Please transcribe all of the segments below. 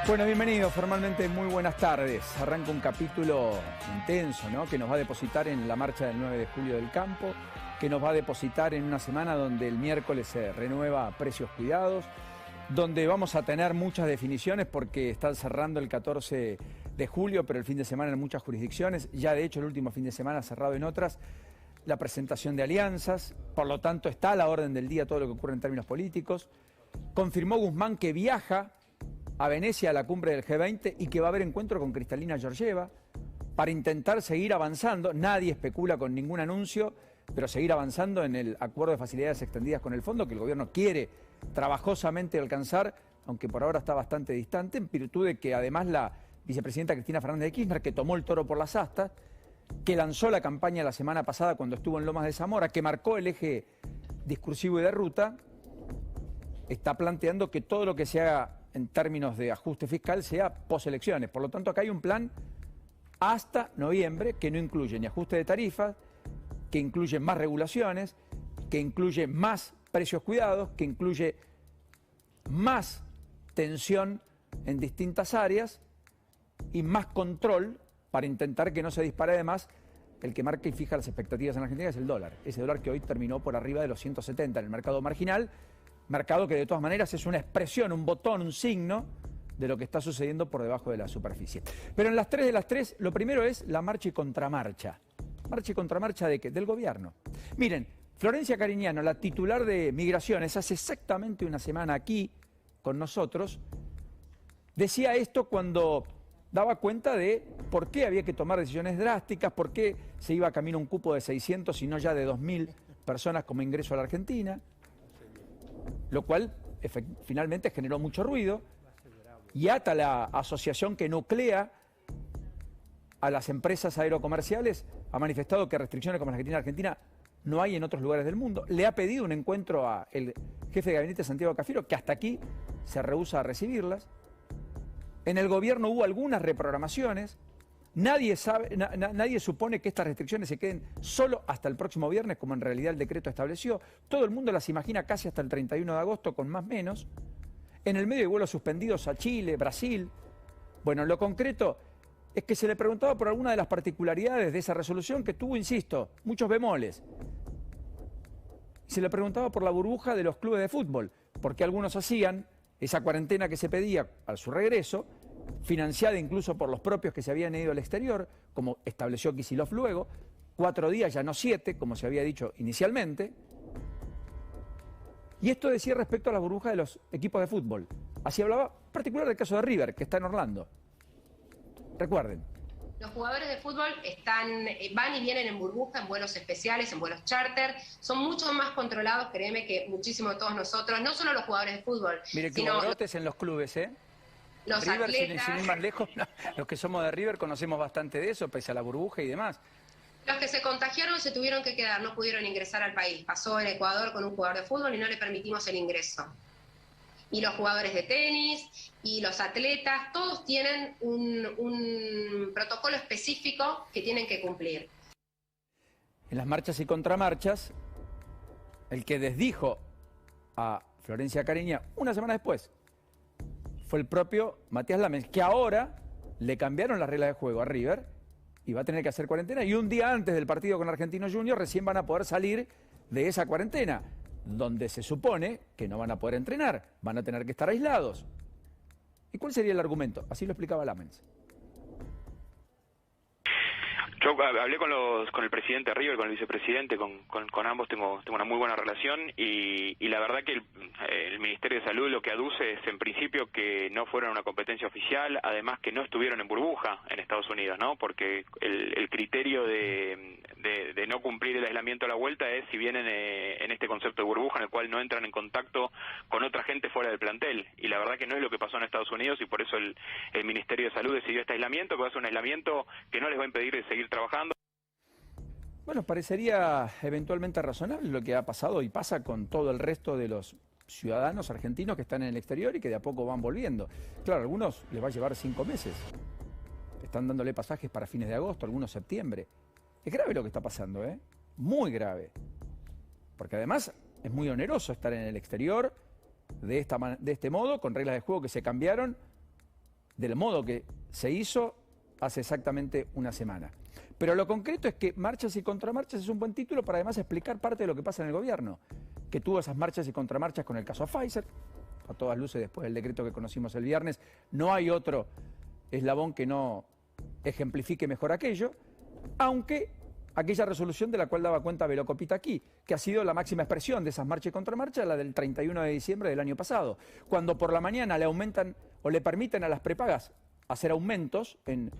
Bueno, bienvenidos formalmente, muy buenas tardes. Arranca un capítulo intenso, ¿no? Que nos va a depositar en la marcha del 9 de julio del campo, que nos va a depositar en una semana donde el miércoles se renueva precios cuidados, donde vamos a tener muchas definiciones porque están cerrando el 14 de julio, pero el fin de semana en muchas jurisdicciones, ya de hecho el último fin de semana cerrado en otras, la presentación de alianzas, por lo tanto está a la orden del día todo lo que ocurre en términos políticos. Confirmó Guzmán que viaja a Venecia a la cumbre del G20 y que va a haber encuentro con Kristalina Georgieva para intentar seguir avanzando. Nadie especula con ningún anuncio, pero seguir avanzando en el acuerdo de facilidades extendidas con el fondo que el gobierno quiere trabajosamente alcanzar, aunque por ahora está bastante distante, en virtud de que además la vicepresidenta Cristina Fernández de Kirchner, que tomó el toro por las astas, que lanzó la campaña la semana pasada cuando estuvo en Lomas de Zamora, que marcó el eje discursivo y de ruta, está planteando que todo lo que se haga en términos de ajuste fiscal sea poselecciones. Por lo tanto, acá hay un plan hasta noviembre que no incluye ni ajuste de tarifas, que incluye más regulaciones, que incluye más precios cuidados, que incluye más tensión en distintas áreas y más control para intentar que no se dispare además el que marca y fija las expectativas en la Argentina, es el dólar. Ese dólar que hoy terminó por arriba de los 170 en el mercado marginal, mercado que de todas maneras es una expresión, un botón, un signo de lo que está sucediendo por debajo de la superficie. Pero en las 3 de las 3, lo primero es la marcha y contramarcha. ¿Marcha y contramarcha de qué? Del gobierno. Miren, Florencia Cariñano, la titular de Migraciones, hace exactamente una semana aquí con nosotros, decía esto cuando daba cuenta de por qué había que tomar decisiones drásticas, por qué se iba camino a un cupo de 600 y no ya de 2.000 personas como ingreso a la Argentina, lo cual finalmente generó mucho ruido. Y ATA, la asociación que nuclea a las empresas aerocomerciales, ha manifestado que restricciones como las que tiene Argentina no hay en otros lugares del mundo. Le ha pedido un encuentro al jefe de gabinete Santiago Cafiero, que hasta aquí se rehúsa a recibirlas. En el gobierno hubo algunas reprogramaciones. Nadie supone que estas restricciones se queden solo hasta el próximo viernes, como en realidad el decreto estableció. Todo el mundo las imagina casi hasta el 31 de agosto, con más o menos. En el medio de vuelos suspendidos a Chile, Brasil. Bueno, lo concreto es que se le preguntaba por alguna de las particularidades de esa resolución que tuvo, insisto, muchos bemoles. Se le preguntaba por la burbuja de los clubes de fútbol, porque algunos hacían esa cuarentena que se pedía a su regreso, financiada incluso por los propios que se habían ido al exterior, como estableció Kicillof luego, 4 días, ya no 7, como se había dicho inicialmente. Y esto decía respecto a la burbuja de los equipos de fútbol. Así hablaba particular del caso de River, que está en Orlando. Recuerden. Los jugadores de fútbol van y vienen en burbuja, en vuelos especiales, en vuelos charter. Son mucho más controlados, créeme, que muchísimo de todos nosotros. No solo los jugadores de fútbol, mire que hubo brotes en los clubes, ¿eh? Los River, atletas, sin ir más lejos, los que somos de River conocemos bastante de eso, pese a la burbuja y demás. Los que se contagiaron se tuvieron que quedar, no pudieron ingresar al país. Pasó en Ecuador con un jugador de fútbol y no le permitimos el ingreso. Y los jugadores de tenis y los atletas, todos tienen un protocolo específico que tienen que cumplir. En las marchas y contramarchas, el que desdijo a Florencia Cariña una semana después fue el propio Matías Lamens, que ahora le cambiaron las reglas de juego a River y va a tener que hacer cuarentena. Y un día antes del partido con Argentinos Juniors recién van a poder salir de esa cuarentena, donde se supone que no van a poder entrenar, van a tener que estar aislados. ¿Y cuál sería el argumento? Así lo explicaba Lamens. Yo hablé con el presidente de River, con el vicepresidente, con ambos tengo una muy buena relación y la verdad que el Ministerio de Salud lo que aduce es en principio que no fueron una competencia oficial, además que no estuvieron en burbuja en Estados Unidos, ¿no? Porque el criterio de no cumplir el aislamiento a la vuelta es si vienen en este concepto de burbuja en el cual no entran en contacto con otra gente fuera del plantel, y la verdad que no es lo que pasó en Estados Unidos y por eso el Ministerio de Salud decidió este aislamiento, que va a ser un aislamiento que no les va a impedir de seguir trabajando. Bueno, parecería eventualmente razonable lo que ha pasado y pasa con todo el resto de los ciudadanos argentinos que están en el exterior y que de a poco van volviendo. Claro, a algunos les va a llevar 5 meses. Están dándole pasajes para fines de agosto, algunos septiembre. Es grave lo que está pasando, ¿eh? Muy grave. Porque además es muy oneroso estar en el exterior de este modo, con reglas de juego que se cambiaron del modo que se hizo hace exactamente una semana. Pero lo concreto es que marchas y contramarchas es un buen título para además explicar parte de lo que pasa en el gobierno, que tuvo esas marchas y contramarchas con el caso Pfizer, a todas luces después del decreto que conocimos el viernes, no hay otro eslabón que no ejemplifique mejor aquello, aunque aquella resolución de la cual daba cuenta Velocopita aquí, que ha sido la máxima expresión de esas marchas y contramarchas, la del 31 de diciembre del año pasado, cuando por la mañana le aumentan o le permiten a las prepagas hacer aumentos en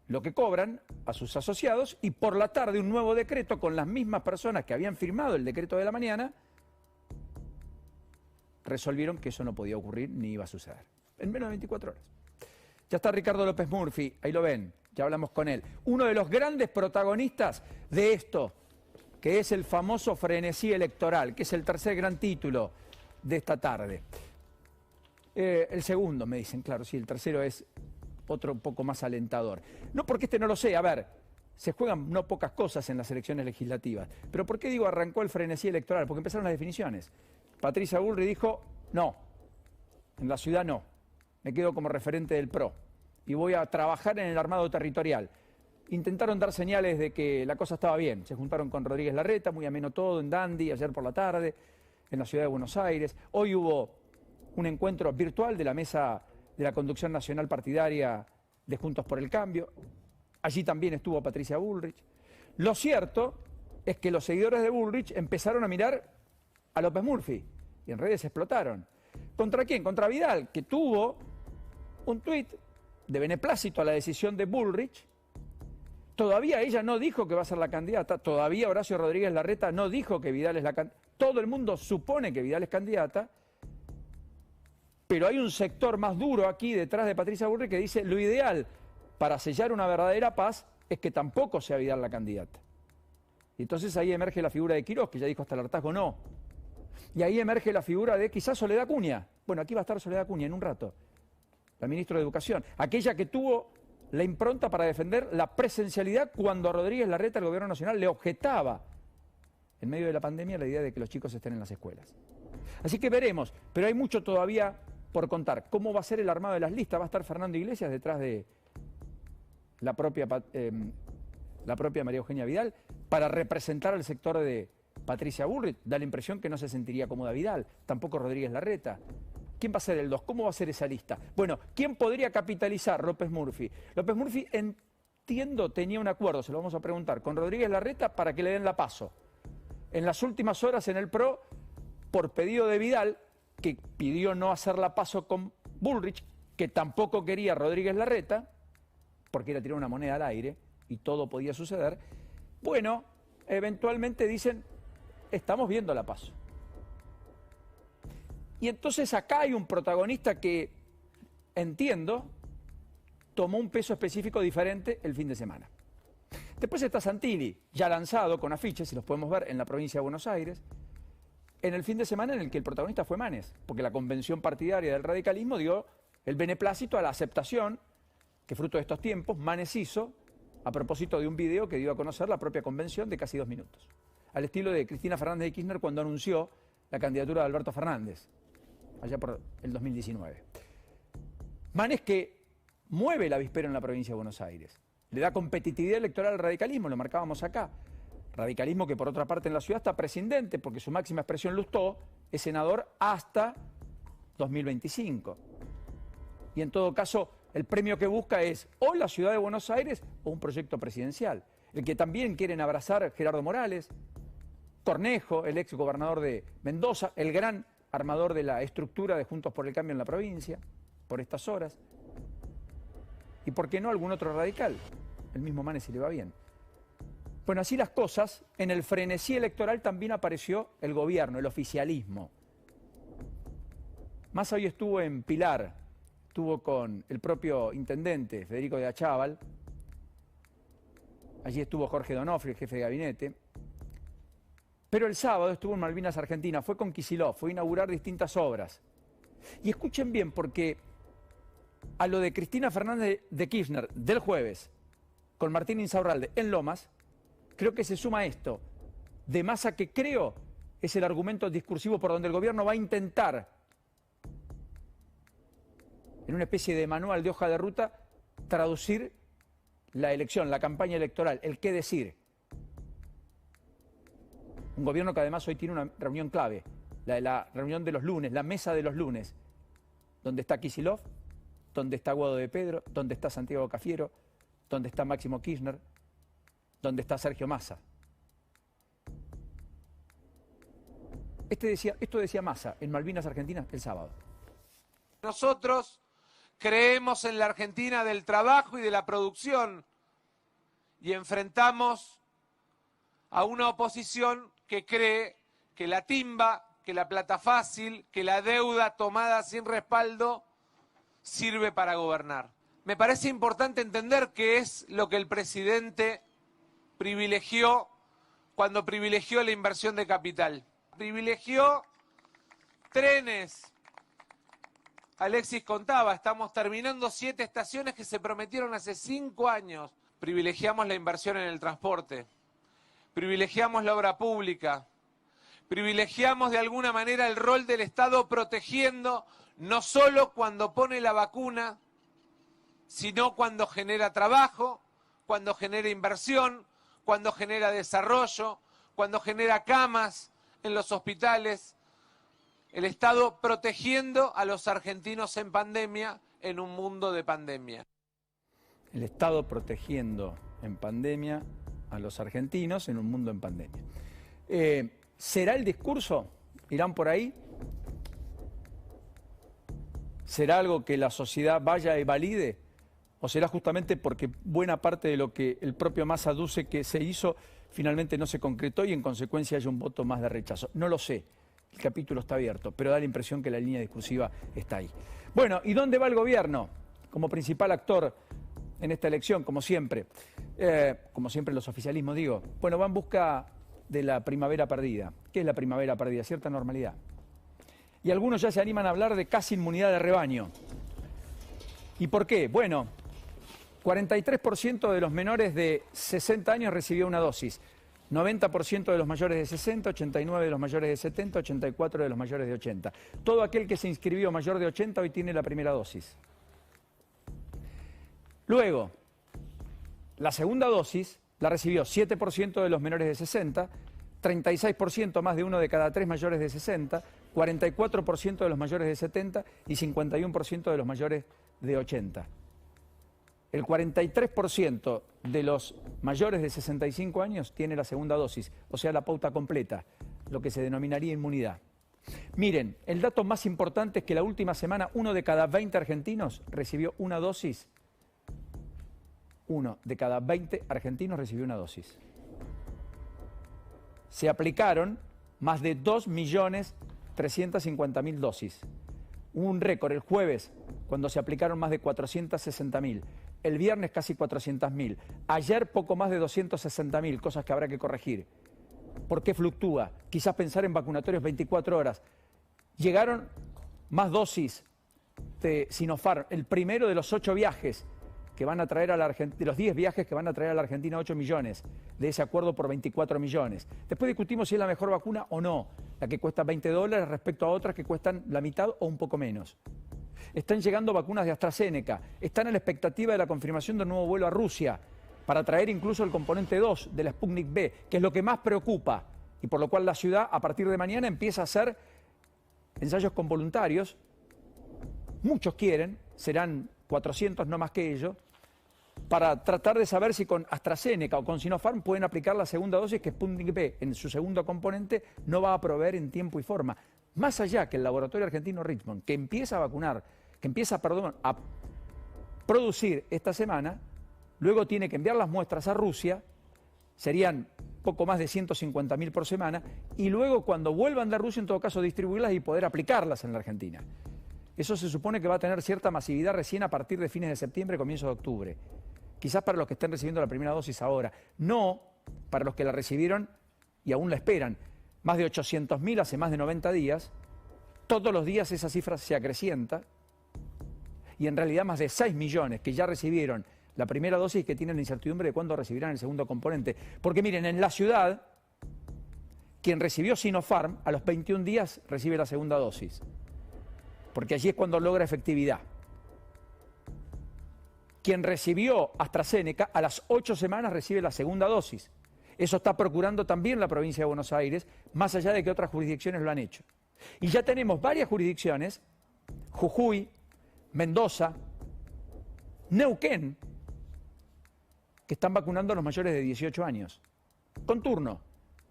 lo que cobran a sus asociados y por la tarde un nuevo decreto con las mismas personas que habían firmado el decreto de la mañana resolvieron que eso no podía ocurrir ni iba a suceder. En menos de 24 horas. Ya está Ricardo López Murphy, ahí lo ven, ya hablamos con él. Uno de los grandes protagonistas de esto, que es el famoso frenesí electoral, que es el tercer gran título de esta tarde. El segundo, me dicen, claro, sí, el tercero es otro un poco más alentador. No porque este no lo sé, a ver, se juegan no pocas cosas en las elecciones legislativas. Pero ¿por qué digo arrancó el frenesí electoral? Porque empezaron las definiciones. Patricia Bullrich dijo, no, en la ciudad no, me quedo como referente del PRO y voy a trabajar en el armado territorial. Intentaron dar señales de que la cosa estaba bien, se juntaron con Rodríguez Larreta, muy ameno todo, en Dandy, ayer por la tarde, en la ciudad de Buenos Aires. Hoy hubo un encuentro virtual de la mesa de la conducción nacional partidaria de Juntos por el Cambio. Allí también estuvo Patricia Bullrich. Lo cierto es que los seguidores de Bullrich empezaron a mirar a López Murphy y en redes explotaron. ¿Contra quién? Contra Vidal, que tuvo un tuit de beneplácito a la decisión de Bullrich. Todavía ella no dijo que va a ser la candidata, todavía Horacio Rodríguez Larreta no dijo que Vidal es la candidata. Todo el mundo supone que Vidal es candidata, pero hay un sector más duro aquí detrás de Patricia Bullrich que dice lo ideal para sellar una verdadera paz es que tampoco sea Vidal la candidata. Y entonces ahí emerge la figura de Quirós, que ya dijo hasta el hartazgo no. Y ahí emerge la figura de quizás Soledad Acuña. Bueno, aquí va a estar Soledad Acuña en un rato, la ministra de Educación, aquella que tuvo la impronta para defender la presencialidad cuando a Rodríguez Larreta, el gobierno nacional, le objetaba en medio de la pandemia la idea de que los chicos estén en las escuelas. Así que veremos, pero hay mucho todavía por contar. ¿Cómo va a ser el armado de las listas? Va a estar Fernando Iglesias detrás de la propia María Eugenia Vidal para representar al sector de Patricia Bullrich. Da la impresión que no se sentiría cómoda Vidal, tampoco Rodríguez Larreta. ¿Quién va a ser el 2? ¿Cómo va a ser esa lista? Bueno, ¿quién podría capitalizar López Murphy? López Murphy, entiendo, tenía un acuerdo, se lo vamos a preguntar, con Rodríguez Larreta para que le den la paso. En las últimas horas en el PRO, por pedido de Vidal, que pidió no hacer la paso con Bullrich, que tampoco quería Rodríguez Larreta, porque era tirar una moneda al aire y todo podía suceder, bueno, eventualmente dicen, estamos viendo la paso. Y entonces acá hay un protagonista que, entiendo, tomó un peso específico diferente el fin de semana. Después está Santilli, ya lanzado con afiches, si los podemos ver, en la provincia de Buenos Aires, en el fin de semana en el que el protagonista fue Manes, porque la convención partidaria del radicalismo dio el beneplácito a la aceptación que fruto de estos tiempos Manes hizo a propósito de un video que dio a conocer la propia convención de casi 2 minutos, al estilo de Cristina Fernández de Kirchner cuando anunció la candidatura de Alberto Fernández, allá por el 2019. Manes que mueve el avispero en la provincia de Buenos Aires, le da competitividad electoral al radicalismo, lo marcábamos acá. Radicalismo que por otra parte en la ciudad está prescindente porque su máxima expresión Lustó es senador hasta 2025. Y en todo caso, el premio que busca es o la ciudad de Buenos Aires o un proyecto presidencial. El que también quieren abrazar Gerardo Morales, Cornejo, el ex gobernador de Mendoza, el gran armador de la estructura de Juntos por el Cambio en la provincia, por estas horas. Y por qué no algún otro radical, el mismo Manes si le va bien. Bueno, así las cosas, en el frenesí electoral también apareció el gobierno, el oficialismo. Massa hoy estuvo en Pilar, estuvo con el propio intendente Federico de Achával, allí estuvo Jorge Donofrio, el jefe de gabinete, pero el sábado estuvo en Malvinas, Argentina, fue con Kicillof, fue a inaugurar distintas obras. Y escuchen bien, porque a lo de Cristina Fernández de Kirchner del jueves, con Martín Insaurralde en Lomas, creo que se suma esto, de Massa, que creo es el argumento discursivo por donde el gobierno va a intentar en una especie de manual de hoja de ruta, traducir la elección, la campaña electoral, el qué decir. Un gobierno que además hoy tiene una reunión clave, la reunión de los lunes, la mesa de los lunes, donde está Kicillof, donde está Guado de Pedro, donde está Santiago Cafiero, donde está Máximo Kirchner, donde está Sergio Massa. Esto decía Massa en Malvinas Argentinas el sábado. Nosotros creemos en la Argentina del trabajo y de la producción y enfrentamos a una oposición que cree que la timba, que la plata fácil, que la deuda tomada sin respaldo sirve para gobernar. Me parece importante entender qué es lo que el presidente privilegió cuando privilegió la inversión de capital. Privilegió trenes. Alexis contaba, estamos terminando 7 estaciones que se prometieron hace 5 años. Privilegiamos la inversión en el transporte, privilegiamos la obra pública, privilegiamos de alguna manera el rol del Estado protegiendo no solo cuando pone la vacuna, sino cuando genera trabajo, cuando genera inversión, cuando genera desarrollo, cuando genera camas en los hospitales. El Estado protegiendo a los argentinos en pandemia, en un mundo de pandemia. El Estado protegiendo en pandemia a los argentinos en un mundo en pandemia. ¿Será el discurso? ¿Irán por ahí? ¿Será algo que la sociedad vaya y valide? ¿O será justamente porque buena parte de lo que el propio Massa aduce que se hizo finalmente no se concretó y en consecuencia haya un voto más de rechazo? No lo sé. El capítulo está abierto, pero da la impresión que la línea discursiva está ahí. Bueno, ¿y dónde va el gobierno? Como principal actor en esta elección, como siempre los oficialismos digo, bueno, va en busca de la primavera perdida. ¿Qué es la primavera perdida? Cierta normalidad. Y algunos ya se animan a hablar de casi inmunidad de rebaño. ¿Y por qué? Bueno, 43% de los menores de 60 años recibió una dosis. 90% de los mayores de 60, 89% de los mayores de 70, 84% de los mayores de 80. Todo aquel que se inscribió mayor de 80 hoy tiene la primera dosis. Luego, la segunda dosis la recibió 7% de los menores de 60, 36% más de 1 de cada 3 mayores de 60, 44% de los mayores de 70 y 51% de los mayores de 80. El 43% de los mayores de 65 años tiene la segunda dosis, o sea, la pauta completa, lo que se denominaría inmunidad. Miren, el dato más importante es que la última semana 1 de cada 20 argentinos recibió una dosis. 1 de cada 20 argentinos recibió una dosis. Se aplicaron más de 2.350.000 dosis. Hubo un récord el jueves cuando se aplicaron más de 460.000. El viernes casi 400.000. Ayer poco más de 260.000, cosas que habrá que corregir. ¿Por qué fluctúa? Quizás pensar en vacunatorios 24 horas. Llegaron más dosis de Sinopharm, el primero de los 8 viajes que van a traer a la Argentina, de los 10 viajes que van a traer a la Argentina 8 millones, de ese acuerdo por 24 millones. Después discutimos si es la mejor vacuna o no, la que cuesta $20 respecto a otras que cuestan la mitad o un poco menos. Están llegando vacunas de AstraZeneca, están a la expectativa de la confirmación de un nuevo vuelo a Rusia, para traer incluso el componente 2 de la Sputnik V, que es lo que más preocupa, y por lo cual la ciudad a partir de mañana empieza a hacer ensayos con voluntarios. Muchos quieren, serán 400 no más que ellos, para tratar de saber si con AstraZeneca o con Sinopharm pueden aplicar la segunda dosis que Sputnik V en su segundo componente no va a proveer en tiempo y forma. Más allá que el laboratorio argentino Richmond, que empieza a vacunar, a producir esta semana, luego tiene que enviar las muestras a Rusia, serían poco más de 150.000 por semana, y luego cuando vuelvan de Rusia, en todo caso, distribuirlas y poder aplicarlas en la Argentina. Eso se supone que va a tener cierta masividad recién a partir de fines de septiembre, comienzo de octubre. Quizás para los que estén recibiendo la primera dosis ahora, no para los que la recibieron y aún la esperan. Más de 800.000 hace más de 90 días, todos los días esa cifra se acrecienta, y en realidad más de 6 millones que ya recibieron la primera dosis que tienen la incertidumbre de cuándo recibirán el segundo componente. Porque miren, en la ciudad, quien recibió Sinopharm a los 21 días recibe la segunda dosis, porque allí es cuando logra efectividad. Quien recibió AstraZeneca a las 8 semanas recibe la segunda dosis. Eso está procurando también la provincia de Buenos Aires, más allá de que otras jurisdicciones lo han hecho. Y ya tenemos varias jurisdicciones, Jujuy, Mendoza, Neuquén, que están vacunando a los mayores de 18 años, con turno,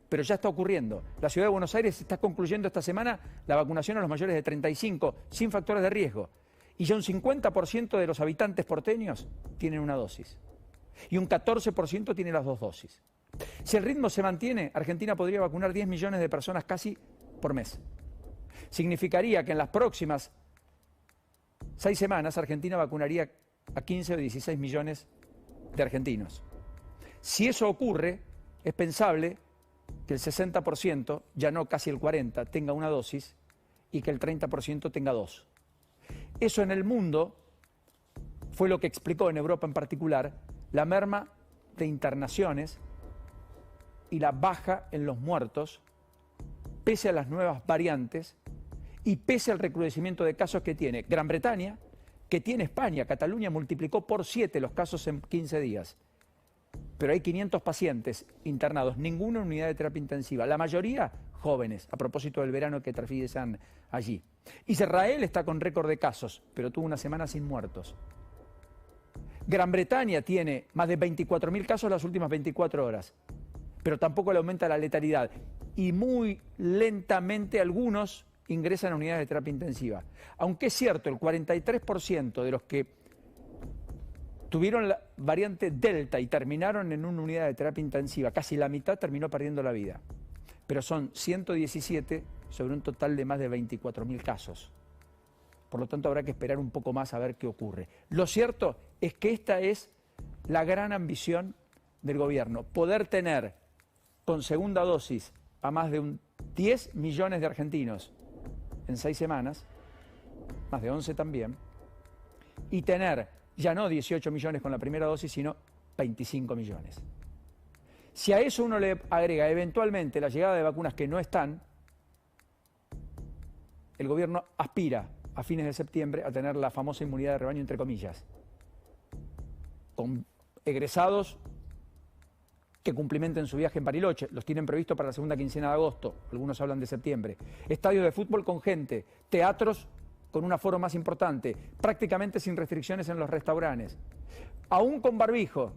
pero ya está ocurriendo. La ciudad de Buenos Aires está concluyendo esta semana la vacunación a los mayores de 35, sin factores de riesgo. Y ya un 50% de los habitantes porteños tienen una dosis. Y un 14% tiene las 2 dosis. Si el ritmo se mantiene, Argentina podría vacunar 10 millones de personas casi por mes. Significaría que en las próximas 6 semanas Argentina vacunaría a 15 o 16 millones de argentinos. Si eso ocurre, es pensable que el 60%, ya no casi el 40%, tenga una dosis y que el 30% tenga 2. Eso en el mundo fue lo que explicó en Europa en particular la merma de internaciones y la baja en los muertos, pese a las nuevas variantes y pese al recrudecimiento de casos que tiene Gran Bretaña, que tiene España. Cataluña multiplicó por 7 los casos en 15 días. Pero hay 500 pacientes internados, ninguna unidad de terapia intensiva, la mayoría jóvenes, a propósito del verano que trafican allí. Israel está con récord de casos, pero tuvo una semana sin muertos. Gran Bretaña tiene más de 24.000 casos en las últimas 24 horas, pero tampoco le aumenta la letalidad. Y muy lentamente algunos ingresan a unidades de terapia intensiva. Aunque es cierto, el 43% de los que tuvieron la variante Delta y terminaron en una unidad de terapia intensiva, casi la mitad terminó perdiendo la vida. Pero son 117 sobre un total de más de 24.000 casos. Por lo tanto, habrá que esperar un poco más a ver qué ocurre. Lo cierto es que esta es la gran ambición del gobierno, poder tener con segunda dosis a más de 10 millones de argentinos en 6 semanas, más de 11 también, y tener ya no 18 millones con la primera dosis, sino 25 millones. Si a eso uno le agrega eventualmente la llegada de vacunas que no están, el gobierno aspira a fines de septiembre a tener la famosa inmunidad de rebaño, entre comillas, con egresados que cumplimenten su viaje en Bariloche, los tienen previsto para la segunda quincena de agosto, algunos hablan de septiembre, estadios de fútbol con gente, teatros con un aforo más importante, prácticamente sin restricciones en los restaurantes, aún con barbijo,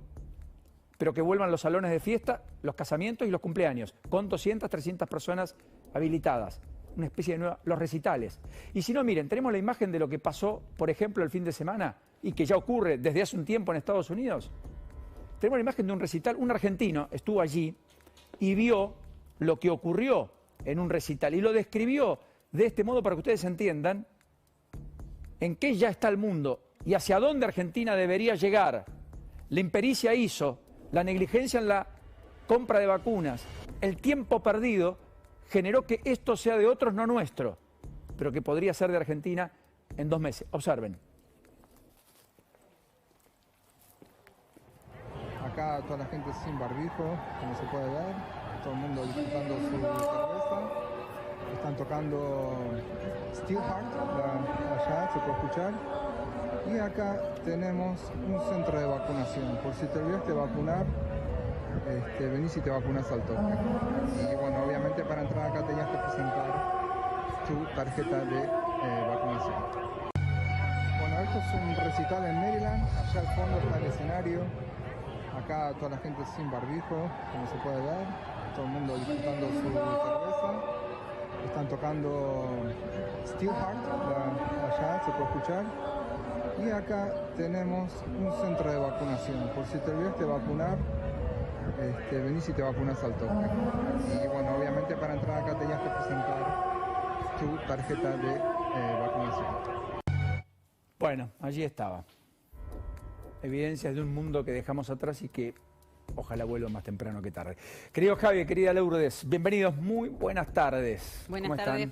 pero que vuelvan los salones de fiesta, los casamientos y los cumpleaños, con 200, 300 personas habilitadas, una especie de nueva, los recitales. Y si no, miren, tenemos la imagen de lo que pasó, por ejemplo, el fin de semana, y que ya ocurre desde hace un tiempo en Estados Unidos. Tenemos la imagen de un recital, un argentino estuvo allí y vio lo que ocurrió en un recital y lo describió de este modo para que ustedes entiendan en qué ya está el mundo y hacia dónde Argentina debería llegar. La impericia hizo, la negligencia en la compra de vacunas, el tiempo perdido generó que esto sea de otros, no nuestro, pero que podría ser de Argentina en 2 meses. Observen. Acá toda la gente sin barbijo, como se puede ver, todo el mundo disfrutando su cerveza. Están tocando Steelheart, allá se puede escuchar. Y acá tenemos un centro de vacunación. Por si te olvidaste de vacunar, venís y te vacunas al toque. Y bueno, obviamente para entrar acá tenías que presentar tu tarjeta de vacunación. Bueno, esto es un recital en Maryland. Allá al fondo está el escenario. Acá toda la gente sin barbijo, como se puede ver, todo el mundo disfrutando su cerveza. Están tocando Steelheart, allá se puede escuchar. Y acá tenemos un centro de vacunación. Por si te olvidaste de vacunar, venís y te vacunas al toque. Y bueno, obviamente para entrar acá tenías que presentar tu tarjeta de vacunación. Bueno, allí estaba. Evidencias de un mundo que dejamos atrás y que ojalá vuelva más temprano que tarde. Querido Javi, querida Lourdes, bienvenidos, muy buenas tardes. Buenas tardes.